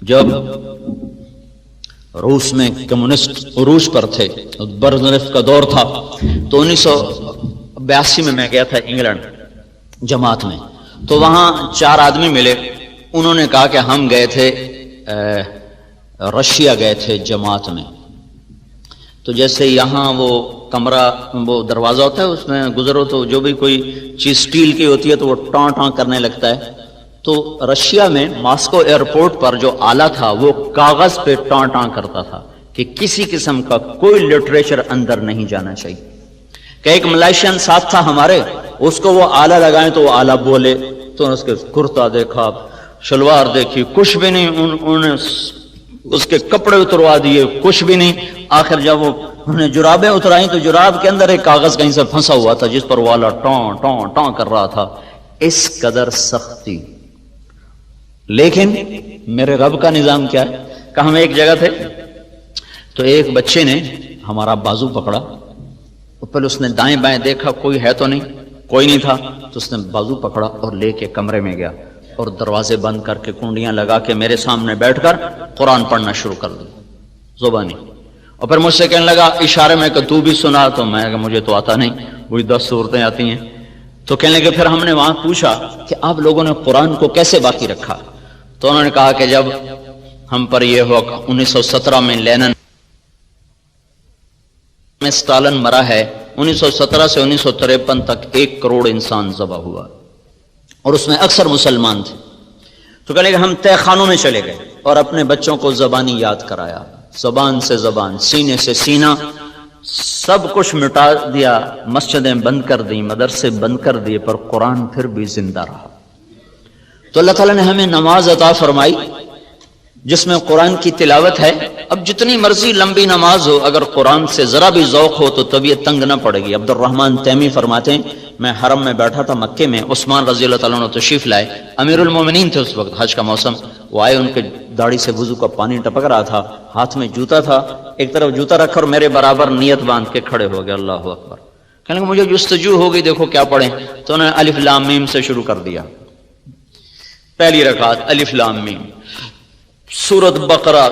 جب روس میں کمیونسٹ عروج پر تھے، برزنف کا دور تھا، تو 1982 میں میں گیا تھا انگلینڈ جماعت میں، تو وہاں 4 آدمی ملے، انہوں نے کہا کہ ہم گئے تھے رشیا گئے تھے جماعت میں، تو جیسے یہاں وہ کمرہ وہ دروازہ ہوتا ہے اس میں گزرو تو جو بھی کوئی چیز سٹیل کی ہوتی ہے تو وہ ٹاں ٹاں کرنے لگتا ہے، تو رشیا میں ماسکو ایئرپورٹ پر جو آلہ تھا وہ کاغذ پہ ٹاں ٹاں کرتا تھا کہ کسی قسم کا کوئی لٹریچر اندر نہیں جانا چاہیے، کہ ایک ملائیشین ساتھ تھا ہمارے، اس کو وہ آلہ لگائیں تو وہ آلہ بولے، تو اس کے کرتا دیکھا، شلوار دیکھی، کچھ بھی نہیں، انہوں نے اس کے کپڑے اتروا دیے، کچھ بھی نہیں، آخر جب وہ انہوں نے جرابیں اترائیں تو جراب کے اندر ایک کاغذ کہیں سے پھنسا ہوا تھا جس پر وہ آلہ ٹاں ٹاں ٹاں کر رہا تھا، اس قدر سختی۔ لیکن میرے رب کا نظام کیا ہے کہ ہم ایک جگہ تھے تو ایک بچے نے ہمارا بازو پکڑا، پہلے اس نے دائیں بائیں دیکھا کوئی ہے تو نہیں، کوئی نہیں تھا، تو اس نے بازو پکڑا اور لے کے کمرے میں گیا اور دروازے بند کر کے کنڈیاں لگا کے میرے سامنے بیٹھ کر قرآن پڑھنا شروع کر دی زبانی، اور پھر مجھ سے کہنے لگا اشارے میں کہ تو بھی سنا، تو میں کہ مجھے تو آتا نہیں، وہی 10 صورتیں آتی ہیں، تو کہنے لگے پھر ہم نے وہاں پوچھا کہ آپ لوگوں نے قرآن کو کیسے باقی رکھا، تو انہوں نے کہا کہ جب ہم پر یہ ہوا 1917 میں لینن میں اسٹالن مرا ہے، 1917 سے 1953 تک 1 کروڑ انسان ذبح ہوا اور اس میں اکثر مسلمان تھے، تو کہنے کہ ہم تہ خانوں میں چلے گئے اور اپنے بچوں کو زبانی یاد کرایا، زبان سے زبان، سینے سے سینہ، سب کچھ مٹا دیا، مسجدیں بند کر دیں، مدرسے بند کر دیے، پر قرآن پھر بھی زندہ رہا۔ تو اللہ تعالیٰ نے ہمیں نماز عطا فرمائی جس میں قرآن کی تلاوت ہے، اب جتنی مرضی لمبی نماز ہو، اگر قرآن سے ذرا بھی ذوق ہو تو طبیعت تنگ نہ پڑے گی۔ عبد الرحمن تیمی فرماتے ہیں میں حرم میں بیٹھا تھا مکے میں، عثمان رضی اللہ تعالیٰ عنہ تشریف لائے، امیر المومنین تھے اس وقت، حج کا موسم، وہ آئے، ان کے داڑھی سے وضو کا پانی ٹپک رہا تھا، ہاتھ میں جوتا تھا، ایک طرف جوتا رکھا اور میرے برابر نیت باندھ کے کھڑے ہو گئے، اللہ اکبر، کہنے کہ مجھے جستجو ہو گئی دیکھو کیا پڑھیں، تو انہوں نے الف لام میم سے شروع کر دیا، پہلی رکعت الف لام میم، سورت بقرہ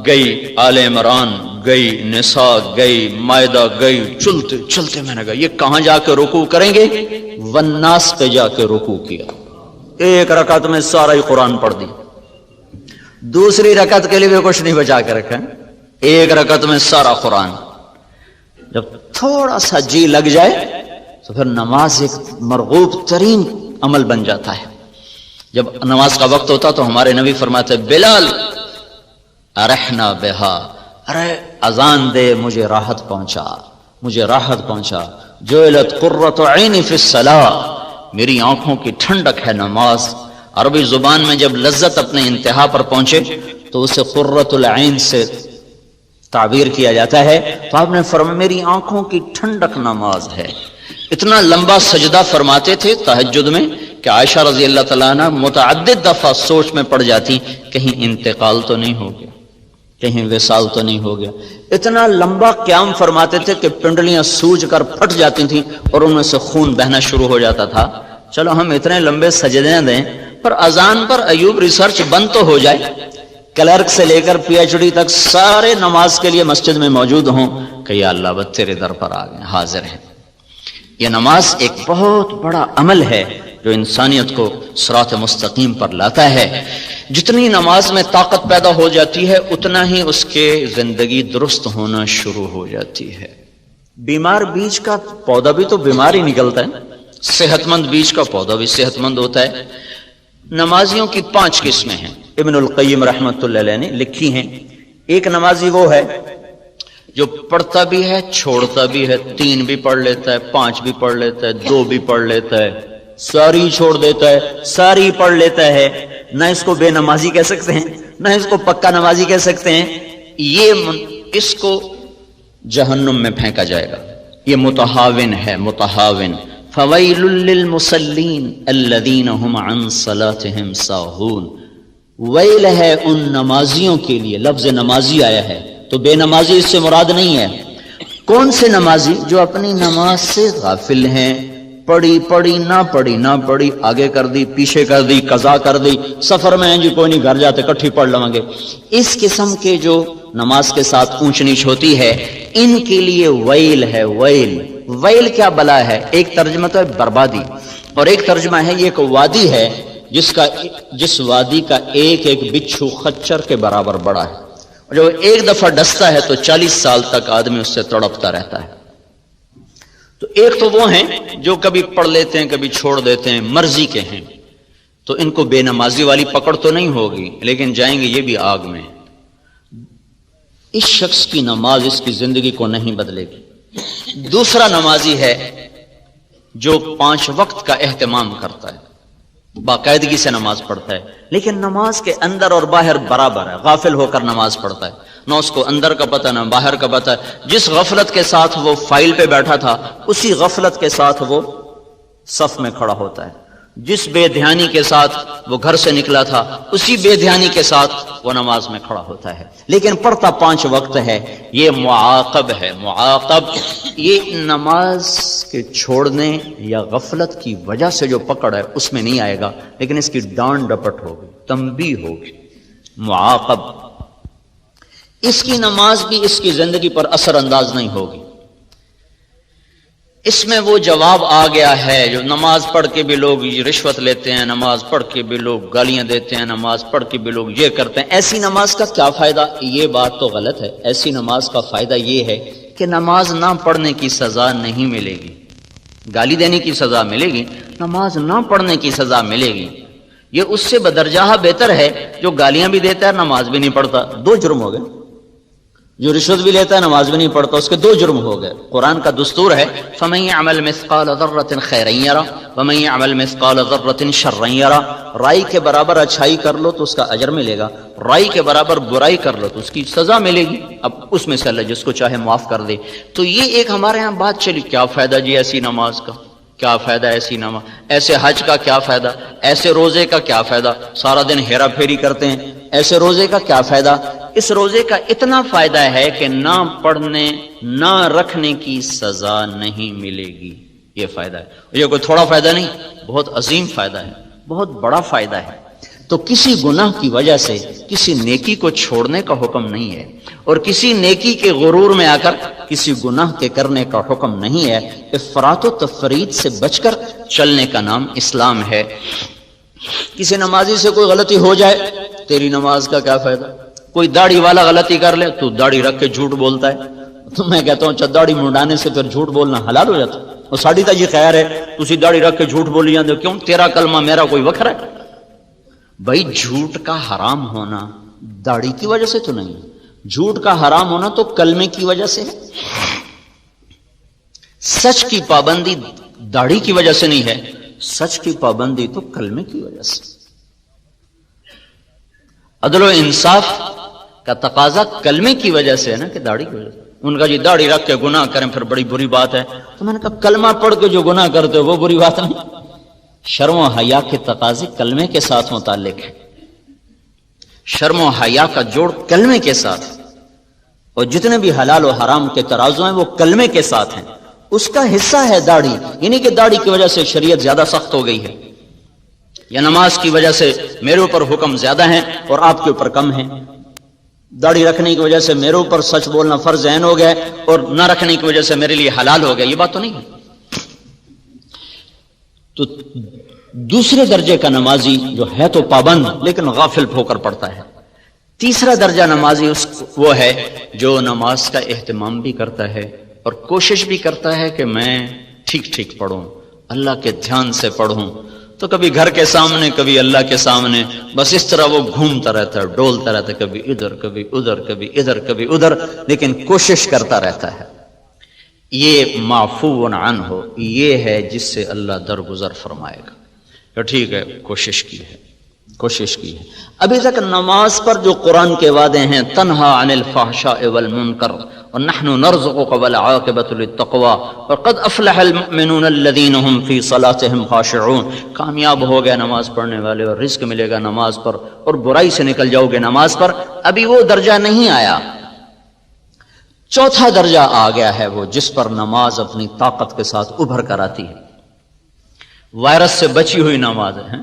گئی، آل عمران گئی، نساء گئی، مائدہ گئی، چلتے چلتے میں نے کہا یہ کہاں جا کے رکوع کریں گے، والناس پہ جا کے رکوع کیا، ایک رکعت میں سارا ہی قرآن پڑھ دی، دوسری رکعت کے لیے بھی کچھ نہیں بچا کے رکھا، ایک رکعت میں سارا قرآن۔ جب تھوڑا سا جی لگ جائے تو پھر نماز ایک مرغوب ترین عمل بن جاتا ہے۔ جب نماز کا وقت ہوتا تو ہمارے نبی فرماتے بلال ارحنا بہا، ارے اذان دے مجھے راحت پہنچا، مجھے راحت پہنچا، جعلت قرۃ عینی فی الصلاۃ، میری آنکھوں کی ٹھنڈک ہے نماز۔ عربی زبان میں جب لذت اپنے انتہا پر پہنچے تو اسے قرۃ العین سے تعبیر کیا جاتا ہے، تو آپ نے فرمایا میری آنکھوں کی ٹھنڈک نماز ہے۔ اتنا لمبا سجدہ فرماتے تھے تہجد میں کہ عائشہ رضی اللہ تعالیٰ عنہ متعدد دفعہ سوچ میں پڑ جاتی کہیں انتقال تو نہیں ہو گیا، کہیں وصال تو نہیں ہو گیا۔ اتنا لمبا قیام فرماتے تھے کہ پنڈلیاں سوج کر پھٹ جاتی تھیں اور ان میں سے خون بہنا شروع ہو جاتا تھا۔ چلو ہم اتنے لمبے سجدے دیں، پر اذان پر ایوب ریسرچ بند تو ہو جائے، کلرک سے لے کر پی ایچ ڈی تک سارے نماز کے لیے مسجد میں موجود ہوں کہ یا اللہ بس تیرے در پر آ گئے، حاضر ہیں۔ یہ نماز ایک بہت بڑا عمل ہے جو انسانیت کو صراط مستقیم پر لاتا ہے۔ جتنی نماز میں طاقت پیدا ہو جاتی ہے اتنا ہی اس کے زندگی درست ہونا شروع ہو جاتی ہے۔ بیمار بیج کا پودا بھی تو بیمار ہی نکلتا ہے، صحت مند بیج کا پودا بھی صحت مند ہوتا ہے۔ نمازیوں کی 5 قسمیں ہیں، ابن القیم رحمۃ اللہ علیہ نے لکھی ہیں۔ ایک نمازی وہ ہے جو پڑھتا بھی ہے چھوڑتا بھی ہے، 3 بھی پڑھ لیتا ہے، 5 بھی پڑھ لیتا ہے، 2 بھی پڑھ لیتا ہے، ساری چھوڑ دیتا ہے، ساری پڑھ لیتا ہے، نہ اس کو بے نمازی کہہ سکتے ہیں نہ اس کو پکا نمازی کہہ سکتے ہیں، اس کو جہنم میں پھینکا جائے گا، یہ متہاون ہے، متہاون۔ فویل للمصلین الذین هم عن صلاتهم ساہون، ویل ہے ان نمازیوں کے لیے، لفظ نمازی آیا ہے تو بے نمازی اس سے مراد نہیں ہے۔ کون سے نمازی؟ جو اپنی نماز سے غافل ہیں، پڑھی نہ پڑھی آگے کر دی پیچھے کر دی قضا کر دی، سفر میں ہیں جی کوئی نہیں گھر جاتے کٹھی پڑھ لیں گے، اس قسم کے جو نماز کے ساتھ اونچ نیچ ہوتی ہے ان کے لیے ویل ہے۔ ویل کیا بلا ہے؟ ایک ترجمہ تو ہے بربادی، اور ایک ترجمہ ہے یہ ایک وادی ہے جس وادی کا ایک ایک بچھو خچر کے برابر بڑا ہے، اور جو ایک دفعہ ڈستا ہے تو 40 سال تک آدمی اس سے تڑپتا رہتا ہے۔ تو ایک تو وہ ہیں جو کبھی پڑھ لیتے ہیں کبھی چھوڑ دیتے ہیں، مرضی کے ہیں، تو ان کو بے نمازی والی پکڑ تو نہیں ہوگی، لیکن جائیں گے یہ بھی آگ میں۔ اس شخص کی نماز اس کی زندگی کو نہیں بدلے گی۔ دوسرا نمازی ہے جو 5 وقت کا اہتمام کرتا ہے، باقاعدگی سے نماز پڑھتا ہے، لیکن نماز کے اندر اور باہر برابر ہے، غافل ہو کر نماز پڑھتا ہے، نہ اس کو اندر کا پتہ نہ باہر کا پتہ ہے۔ جس غفلت کے ساتھ وہ فائل پہ بیٹھا تھا اسی غفلت کے ساتھ وہ صف میں کھڑا ہوتا ہے، جس بے دھیانی کے ساتھ وہ گھر سے نکلا تھا اسی بے دھیانی کے ساتھ وہ نماز میں کھڑا ہوتا ہے، لیکن پڑھتا 5 وقت ہے۔ یہ معاقب ہے، معاقب۔ یہ نماز کے چھوڑنے یا غفلت کی وجہ سے جو پکڑ ہے اس میں نہیں آئے گا، لیکن اس کی ڈانٹ ڈپٹ ہوگی، تنبیہ ہوگی، معاقب۔ اس کی نماز بھی اس کی زندگی پر اثر انداز نہیں ہوگی۔ اس میں وہ جواب آ گیا ہے جو نماز پڑھ کے بھی لوگ رشوت لیتے ہیں، نماز پڑھ کے بھی لوگ گالیاں دیتے ہیں، نماز پڑھ کے بھی لوگ یہ کرتے ہیں۔ ایسی نماز کا کیا فائدہ؟ یہ بات تو غلط ہے۔ ایسی نماز کا فائدہ یہ ہے کہ نماز نہ پڑھنے کی سزا نہیں ملے گی، گالی دینے کی سزا ملے گی، نماز نہ پڑھنے کی سزا ملے گی۔ یہ اس سے بدرجہ بہتر ہے جو گالیاں بھی دیتا ہے نماز بھی نہیں پڑھتا، 2 جرم ہو گئے۔ جو رشوت بھی لیتا ہے نماز بھی نہیں پڑھتا، اس کے 2 جرم ہو گئے۔ قرآن کا دستور ہے فَمَن يَعْمَلْ مِثْقَالَ ذَرَّةٍ خَيْرًا يَرَهُ وَمَن يَعْمَلْ مِثْقَالَ ذَرَّةٍ شَرًّا يَرَهُ۔ رائی کے برابر اچھائی کر لو تو اس کا اجر ملے گا، رائی کے برابر برائی کر لو تو اس کی سزا ملے گی۔ اب اس میں سے اللہ جس کو چاہے معاف کر دے۔ تو یہ ایک ہمارے ہاں بات چلی، کیا فائدہ جی ایسی نماز کا؟ کیا فائدہ ایسی نماز؟ ایسے حج کا کیا فائدہ؟ ایسے روزے کا کیا فائدہ؟ سارا دن ہیرا پھیری کرتے ہیں، ایسے روزے کا کیا فائدہ؟ اس روزے کا اتنا فائدہ ہے کہ نہ پڑھنے نہ رکھنے کی سزا نہیں ملے گی، یہ فائدہ ہے۔ یہ کوئی تھوڑا فائدہ نہیں، بہت عظیم فائدہ ہے، بہت بڑا فائدہ ہے۔ تو کسی گناہ کی وجہ سے کسی نیکی کو چھوڑنے کا حکم نہیں ہے، اور کسی نیکی کے غرور میں آ کر کسی گناہ کے کرنے کا حکم نہیں ہے۔ افراط و تفرید سے بچ کر چلنے کا نام اسلام ہے۔ کسی نمازی سے کوئی غلطی ہو جائے، تیری نماز کا کیا فائدہ؟ کوئی داڑھی والا غلطی کر لے تو داڑھی رکھ کے جھوٹ بولتا ہے، تو میں کہتا ہوں داڑھی منڈانے سے پھر جھوٹ بولنا حلال ہو جاتا ہے؟ اور ساڑھی تا جی خیر ہے تسی داڑھی رکھ کے جھوٹ بولی جاندے ہو، کیوں؟ تیرا کلمہ میرا کوئی وکر ہے؟ بھائی جھوٹ کا حرام ہونا داڑھی کی وجہ سے تو نہیں، جھوٹ کا حرام ہونا تو کلمے کی وجہ سے ہے۔ سچ کی پابندی داڑھی کی وجہ سے نہیں ہے، سچ کی پابندی تو کلمے کی وجہ سے۔ عدل و انصاف کا تقاضا کلمے کی وجہ سے ہے نا، کہ داڑھی کی وجہ سے۔ ان کا جی داڑھی رکھ کے گناہ کریں پھر بڑی بری بات ہے، تو میں نے کہا کلمہ پڑھ کے جو گناہ کرتے ہو وہ بری بات نہیں۔ شرم و حیا کے تقاضے کلمے کے ساتھ متعلق ہے، شرم و حیا کا جوڑ کلمے کے ساتھ، اور جتنے بھی حلال و حرام کے ترازو ہیں وہ کلمے کے ساتھ ہیں۔ اس کا حصہ ہے داڑھی، یعنی کہ داڑھی کی وجہ سے شریعت زیادہ سخت ہو گئی ہے، یا نماز کی وجہ سے میرے اوپر حکم زیادہ ہیں اور آپ کے اوپر کم ہیں، داڑھی رکھنے کی وجہ سے میرے اوپر سچ بولنا فرض عین ہو گیا اور نہ رکھنے کی وجہ سے میرے لیے حلال ہو گیا، یہ بات تو نہیں ہے۔ تو دوسرے درجے کا نمازی جو ہے تو پابند لیکن غافل ہو کر پڑتا ہے۔ تیسرا درجہ نمازی وہ ہے جو نماز کا اہتمام بھی کرتا ہے اور کوشش بھی کرتا ہے کہ میں ٹھیک ٹھیک پڑھوں، اللہ کے دھیان سے پڑھوں، تو کبھی گھر کے سامنے کبھی اللہ کے سامنے، بس اس طرح وہ گھومتا رہتا ہے، ڈولتا رہتا ہے، کبھی ادھر کبھی ادھر کبھی ادھر کبھی ادھر، لیکن کوشش کرتا رہتا ہے۔ یہ معفو عنہ ہو، یہ ہے جس سے اللہ درگزر فرمائے گا کہ ٹھیک ہے کوشش کی ہے، کوشش کی ہے۔ ابھی تک نماز پر جو قرآن کے وعدے ہیں، تنہا عن الفحشاء والمنکر ونحن نرزقك والعاقبۃ للتقوى وقد افلح المؤمنون الذين هم في صلاتهم خاشعون، کامیاب ہو گئے نماز پڑھنے والے اور رزق ملے گا نماز پر اور برائی سے نکل جاؤ گے نماز پر۔ ابھی وہ درجہ نہیں آیا، چوتھا درجہ آ گیا ہے، وہ جس پر نماز اپنی طاقت کے ساتھ ابھر کر آتی ہے۔ وائرس سے بچی ہوئی نماز ہے.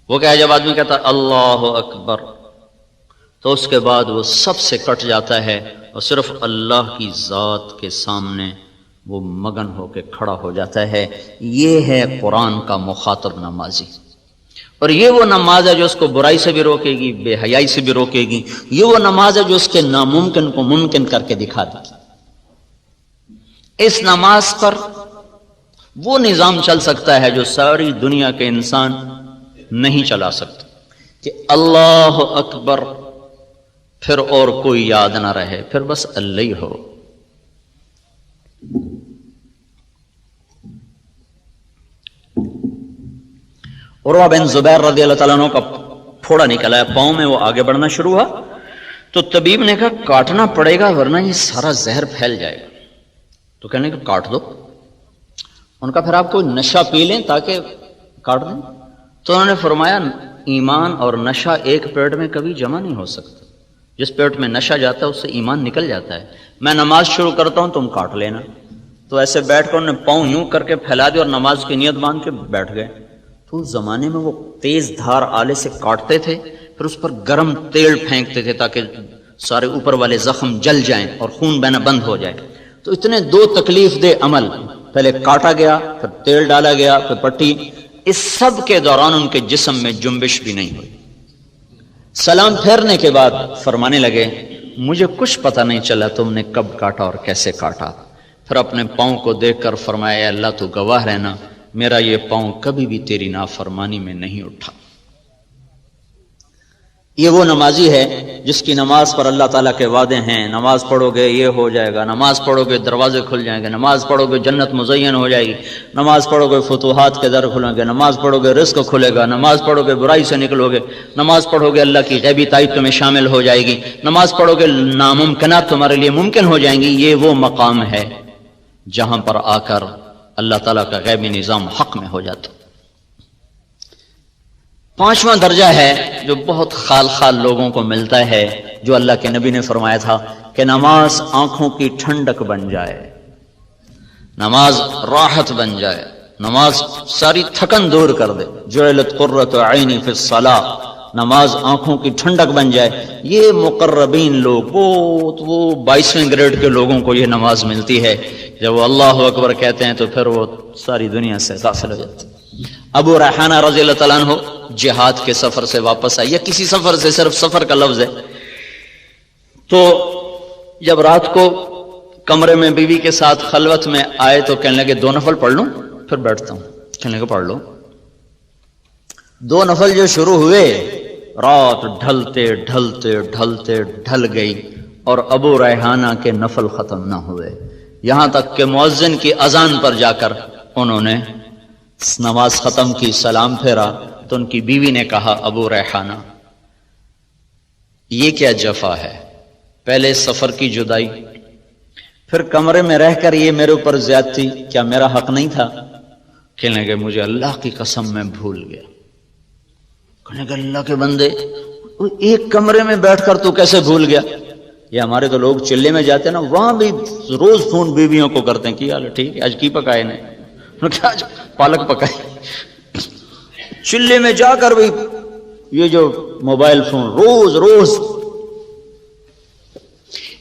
وہ کیا ہے جب آدمی کہتا اللہ اکبر تو اس کے بعد وہ سب سے کٹ جاتا ہے اور صرف اللہ کی ذات کے سامنے وہ مگن ہو کے کھڑا ہو جاتا ہے. یہ ہے قرآن کا مخاطب نمازی. اور یہ وہ نماز ہے جو اس کو برائی سے بھی روکے گی، بے حیائی سے بھی روکے گی. یہ وہ نماز ہے جو اس کے ناممکن کو ممکن کر کے دکھا دے گی. اس نماز پر وہ نظام چل سکتا ہے جو ساری دنیا کے انسان نہیں چلا سکتے، کہ اللہ اکبر پھر اور کوئی یاد نہ رہے، پھر بس اللہ ہی ہو. عروہ بن زبیر رضی اللہ تعالیٰ عنہ کا پھوڑا نکلا ہے پاؤں میں، وہ آگے بڑھنا شروع ہوا تو طبیب نے کہا کاٹنا پڑے گا ورنہ یہ سارا زہر پھیل جائے گا. تو کہنے لگے کاٹ دو. ان کا پھر آپ کوئی نشہ پی لیں تاکہ کاٹ دیں. تو انہوں نے فرمایا ایمان اور نشہ ایک پیٹ میں کبھی جمع نہیں ہو سکتا. جس پیٹ میں نشہ جاتا ہے اس سے ایمان نکل جاتا ہے. میں نماز شروع کرتا ہوں تم کاٹ لینا. تو ایسے بیٹھ کر انہوں نے پاؤں یوں کر کے پھیلا دیا اور نماز کی نیت باندھ کے بیٹھ گئے. تو اس زمانے میں وہ تیز دھار آلے سے کاٹتے تھے، پھر اس پر گرم تیل پھینکتے تھے تاکہ سارے اوپر والے زخم جل جائیں اور خون بہنا بند ہو جائے. تو اتنے دو تکلیف دہ عمل، پہلے کاٹا گیا پھر تیل ڈالا گیا پھر پٹی، اس سب کے دوران ان کے جسم میں جنبش بھی نہیں ہوئی. سلام پھیرنے کے بعد فرمانے لگے مجھے کچھ پتہ نہیں چلا تم نے کب کاٹا اور کیسے کاٹا. پھر اپنے پاؤں کو دیکھ کر فرمایا اے اللہ تو گواہ رہنا میرا یہ پاؤں کبھی بھی تیری نافرمانی میں نہیں اٹھا. یہ وہ نمازی ہے جس کی نماز پر اللہ تعالیٰ کے وعدے ہیں. نماز پڑھو گے یہ ہو جائے گا، نماز پڑھو گے دروازے کھل جائیں گے، نماز پڑھو گے جنت مزین ہو جائے گی، نماز پڑھو گے فتوحات کے در کھلیں گے، نماز پڑھو گے رزق کھلے گا، نماز پڑھو گے برائی سے نکلو گے، نماز پڑھو گے اللہ کی غیبی تائید تمہیں شامل ہو جائے گی، نماز پڑھو گے ناممکنات تمہارے لیے ممکن ہو جائیں گی. یہ وہ مقام ہے جہاں پر آ کر اللہ تعالیٰ کا غیبی نظام حق میں ہو جاتا. پانچواں درجہ ہے جو بہت خال خال لوگوں کو ملتا ہے، جو اللہ کے نبی نے فرمایا تھا کہ نماز آنکھوں کی ٹھنڈک بن جائے، نماز راحت بن جائے، نماز ساری تھکن دور کر دے. جعلت قرۃ عینی فی الصلاۃ، نماز آنکھوں کی ٹھنڈک بن جائے. یہ مقربین لوگ، وہ 22ویں گریڈ کے لوگوں کو یہ نماز ملتی ہے. جب وہ اللہ اکبر کہتے ہیں تو پھر وہ ساری دنیا سے غافل ہو جاتے ہیں. ابو ریحانہ رضی اللہ تعالیٰ عنہ جہاد کے سفر سے واپس آئے، یا کسی سفر سے، صرف سفر کا لفظ ہے. تو جب رات کو کمرے میں بیوی کے ساتھ خلوت میں آئے تو کہنے لگے 2 نفل پڑھ لوں پھر بیٹھتا ہوں. کہنے لگے پڑھ لو. 2 نفل جو شروع ہوئے، رات ڈھلتے ڈھلتے ڈھلتے ڈھل گئی اور ابو ریحانہ کے نفل ختم نہ ہوئے، یہاں تک کہ مؤذن کی اذان پر جا کر انہوں نے نماز ختم کی، سلام پھیرا تو ان کی بیوی نے کہا ابو ریحانہ یہ کیا جفا ہے، پہلے سفر کی جدائی، پھر کمرے میں رہ کر یہ میرے اوپر زیادتی، کیا میرا حق نہیں تھا؟ کہنے لگے مجھے اللہ کی قسم میں بھول گیا. کہنے لگے اللہ کے بندے ایک کمرے میں بیٹھ کر تو کیسے بھول گیا؟ یہ ہمارے تو لوگ چلے میں جاتے ہیں نا، وہاں بھی روز فون بیویوں کو کرتے ہیں کہ حال ٹھیک ہے آج کی پکائے نے، آج پالک پکائے. چلے میں جا کر بھی یہ جو موبائل فون روز روز.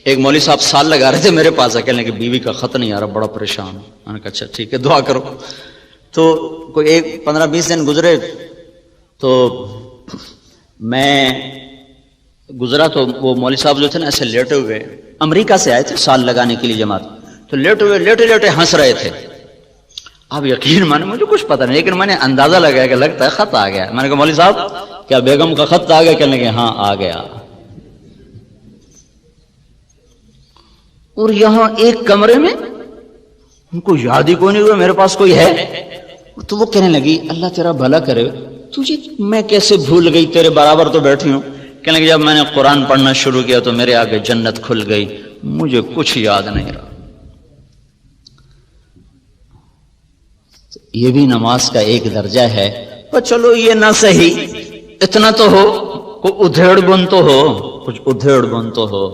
ایک مولوی صاحب سال لگا رہے تھے میرے پاس، کہنے کہ بیوی کا خط نہیں آ رہا، بڑا پریشان. میں نے کہا اچھا ٹھیک ہے دعا کرو. تو کوئی 15-20 دن گزرے تو میں گزرا تو وہ مولوی صاحب جو تھے نا ایسے لیٹے ہوئے، امریکہ سے آئے تھے سال لگانے کے لیے جماعت، تو لیٹے ہوئے لیٹے لیٹے ہنس رہے تھے. اب یقین مانے مجھے کچھ پتہ نہیں، لیکن میں نے اندازہ لگایا کہ لگتا ہے خط آ گیا. میں نے کہا مولوی صاحب کیا بیگم کا خط آ گیا؟ کہنے لگے ہاں آ گیا. اور یہاں ایک کمرے میں ان کو یاد ہی کوئی نہیں ہوا میرے پاس کوئی ہے. تو وہ کہنے لگی اللہ تیرا بھلا کرے، تجھے میں کیسے بھول گئی، تیرے برابر تو بیٹھی ہوں. کہنے لگے جب میں نے قرآن پڑھنا شروع کیا تو میرے آگے جنت کھل گئی، مجھے کچھ یاد نہیں رہا. یہ بھی نماز کا ایک درجہ ہے. پر چلو یہ نہ صحیح، اتنا تو ہو، کوئی ادھیڑ بن تو ہو، کچھ ادھیڑ بن تو ہو.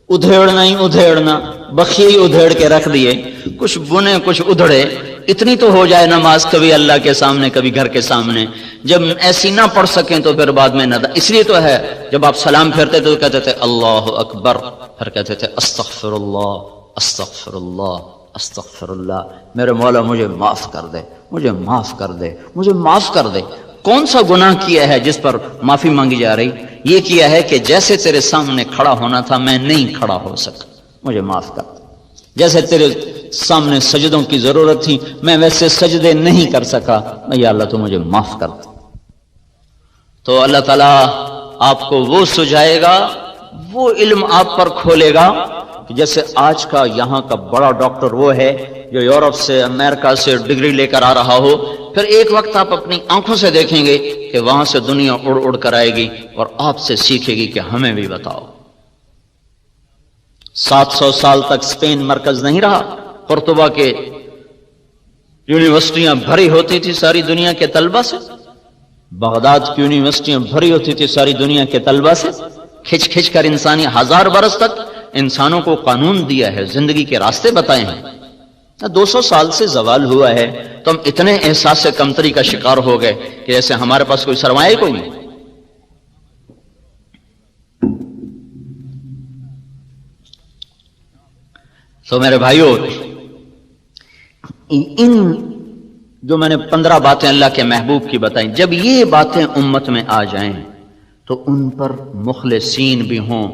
ادھیڑنا ہی ادھیڑنا، بخیے ادھیڑ کے رکھ دیے، کچھ بنے کچھ ادھڑے، اتنی تو ہو جائے نماز، کبھی اللہ کے سامنے کبھی گھر کے سامنے. جب ایسی نہ پڑھ سکیں تو پھر بعد میں اس لیے تو ہے جب آپ سلام پھیرتے تو کہتے تھے اللہ اکبر، پھر کہتے تھے استغفر اللہ استغفر اللہ استغفر اللہ، میرے مولا مجھے معاف کر دے، مجھے معاف کر دے، مجھے معاف کر دے. کون سا گناہ کیا ہے جس پر معافی مانگی جا رہی؟ یہ کیا ہے کہ جیسے تیرے سامنے کھڑا ہونا تھا میں نہیں کھڑا ہو سکا، مجھے معاف کر دے. جیسے تیرے سامنے سجدوں کی ضرورت تھی میں ویسے سجدے نہیں کر سکا، یا اللہ تو مجھے معاف کر دے. تو اللہ تعالیٰ آپ کو وہ سجائے گا، وہ علم آپ پر کھولے گا کہ جیسے آج کا یہاں کا بڑا ڈاکٹر وہ ہے جو یورپ سے امریکہ سے ڈگری لے کر آ رہا ہو، پھر ایک وقت آپ اپنی آنکھوں سے دیکھیں گے کہ وہاں سے دنیا اڑ اڑ کر آئے گی اور آپ سے سیکھے گی کہ ہمیں بھی بتاؤ. 700 سال تک اسپین مرکز نہیں رہا، قرطبہ کے یونیورسٹیاں بھری ہوتی تھی ساری دنیا کے طلبہ سے، بغداد کی یونیورسٹیاں بھری ہوتی تھی ساری دنیا کے طلبہ سے. کھچ کھچ کر انسانی 1000 برس تک انسانوں کو قانون دیا ہے، زندگی کے راستے بتائے ہیں. 200 سال سے زوال ہوا ہے تو ہم اتنے احساس کمتری کا شکار ہو گئے کہ جیسے ہمارے پاس کوئی سرمایہ کوئی نہیں. تو میرے بھائیوں، ان جو میں نے 15 باتیں اللہ کے محبوب کی بتائیں، جب یہ باتیں امت میں آ جائیں تو ان پر مخلصین بھی ہوں،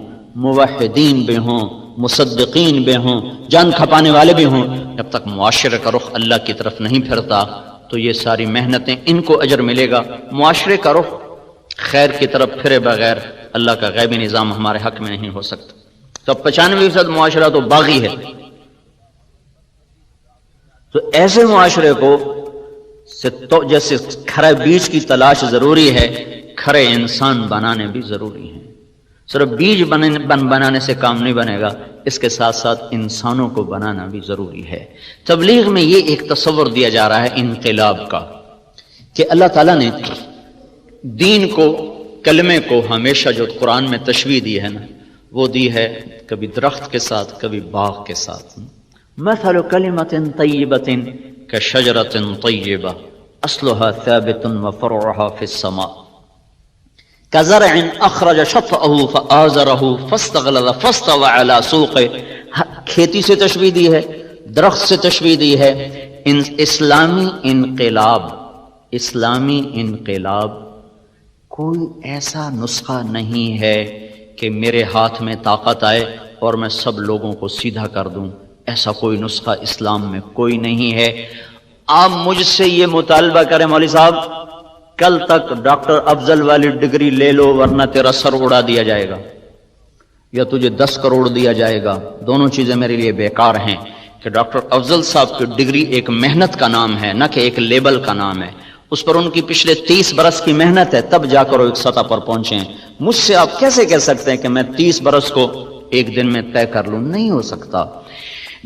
موحدین بھی ہوں، مصدقین بھی ہوں، جان کھپانے والے بھی ہوں، جب تک معاشرے کا رخ اللہ کی طرف نہیں پھرتا تو یہ ساری محنتیں ان کو اجر ملے گا. معاشرے کا رخ خیر کی طرف پھرے بغیر اللہ کا غیبی نظام ہمارے حق میں نہیں ہو سکتا. تو 95% معاشرہ تو باغی ہے. تو ایسے معاشرے کو جیسے کھرے بیج کی تلاش ضروری ہے، کھرے انسان بنانے بھی ضروری ہیں. صرف بیج بنانے سے کام نہیں بنے گا، اس کے ساتھ ساتھ انسانوں کو بنانا بھی ضروری ہے. تبلیغ میں یہ ایک تصور دیا جا رہا ہے انقلاب کا کہ اللہ تعالیٰ نے دین کو، کلمے کو ہمیشہ جو قرآن میں تشبیہ دی ہے نا، وہ دی ہے کبھی درخت کے ساتھ کبھی باغ کے ساتھ. مثل کلمۃ طیبۃ کشجرۃ طیبہ اصلها ثابت وفرعها فی السماء کزرع اخرج شطأه فآزره فاستغلظ فاستوى على سوقه. کھیتی سے تشبیہ دی ہے، درخت سے تشبیہ دی ہے. اسلامی انقلاب کوئی ایسا نسخہ نہیں ہے کہ میرے ہاتھ میں طاقت آئے اور میں سب لوگوں کو سیدھا کر دوں. ایسا کوئی نسخہ اسلام میں کوئی نہیں ہے. آپ مجھ سے یہ مطالبہ کریں مولوی صاحب کل تک ڈاکٹر افضل والی ڈگری لے لو ورنہ تیرا سر اڑا دیا جائے گا، یا تجھے 10 کروڑ دیا جائے گا. دونوں چیزیں میرے لیے بیکار ہیں کہ ڈاکٹر افضل صاحب کی ڈگری ایک محنت کا نام ہے، نہ کہ ایک لیبل کا نام ہے. اس پر ان کی پچھلے 30 برس کی محنت ہے، تب جا کر وہ ایک سطح پر پہنچے ہیں. مجھ سے آپ کیسے کہہ سکتے ہیں کہ میں 30 برس کو ایک دن میں طے کر لوں؟ نہیں ہو سکتا.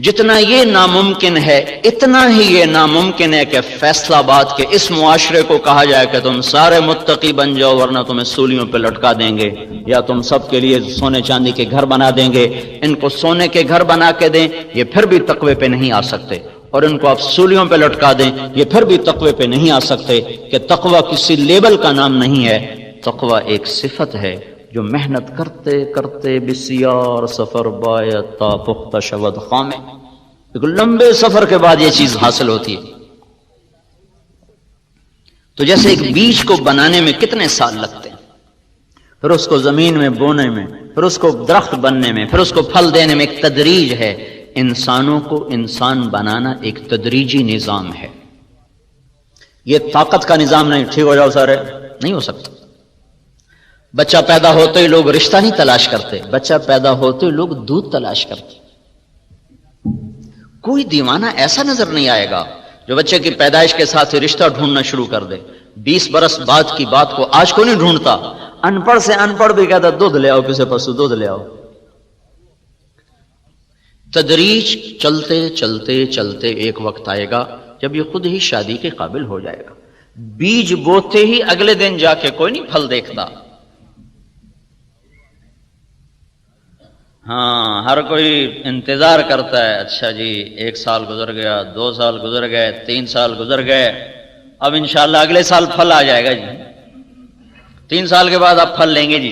جتنا یہ ناممکن ہے اتنا ہی یہ ناممکن ہے کہ فیصلہ آباد کے اس معاشرے کو کہا جائے کہ تم سارے متقی بن جاؤ ورنہ تمہیں سولیوں پہ لٹکا دیں گے، یا تم سب کے لیے سونے چاندی کے گھر بنا دیں گے. ان کو سونے کے گھر بنا کے دیں یہ پھر بھی تقوی پہ نہیں آ سکتے، اور ان کو آپ سولیوں پہ لٹکا دیں یہ پھر بھی تقوی پہ نہیں آ سکتے. کہ تقوی کسی لیبل کا نام نہیں ہے، تقوی ایک صفت ہے جو محنت کرتے کرتے بسیار سفر باید تا پختہ شود خامے، ایک لمبے سفر کے بعد یہ چیز حاصل ہوتی ہے. تو جیسے ایک بیج کو بنانے میں کتنے سال لگتے ہیں، پھر اس کو زمین میں بونے میں، پھر اس کو درخت بننے میں، پھر اس کو پھل دینے میں ایک تدریج ہے. انسانوں کو انسان بنانا ایک تدریجی نظام ہے. یہ طاقت کا نظام نہیں، ٹھیک ہو جاؤ سارے، نہیں ہو سکتا. بچہ پیدا ہوتے ہی لوگ رشتہ نہیں تلاش کرتے، بچہ پیدا ہوتے ہی لوگ دودھ تلاش کرتے. کوئی دیوانہ ایسا نظر نہیں آئے گا جو بچے کی پیدائش کے ساتھ ہی رشتہ ڈھونڈنا شروع کر دے. 20 برس بعد کی بات کو آج کو نہیں ڈھونڈتا. ان پڑھ سے ان پڑھ بھی کہتا دودھ لے آؤ، کسی پسو دودھ لے آؤ. تدریج چلتے چلتے چلتے ایک وقت آئے گا جب یہ خود ہی شادی کے قابل ہو جائے گا. بیج بوتے ہی اگلے دن جا کے کوئی نہیں پھل دیکھتا. ہاں ہر کوئی انتظار کرتا ہے، اچھا جی 1 سال گزر گیا، 2 سال گزر گئے، 3 سال گزر گئے، اب انشاءاللہ اگلے سال پھل آ جائے گا جی، 3 سال کے بعد آپ پھل لیں گے جی۔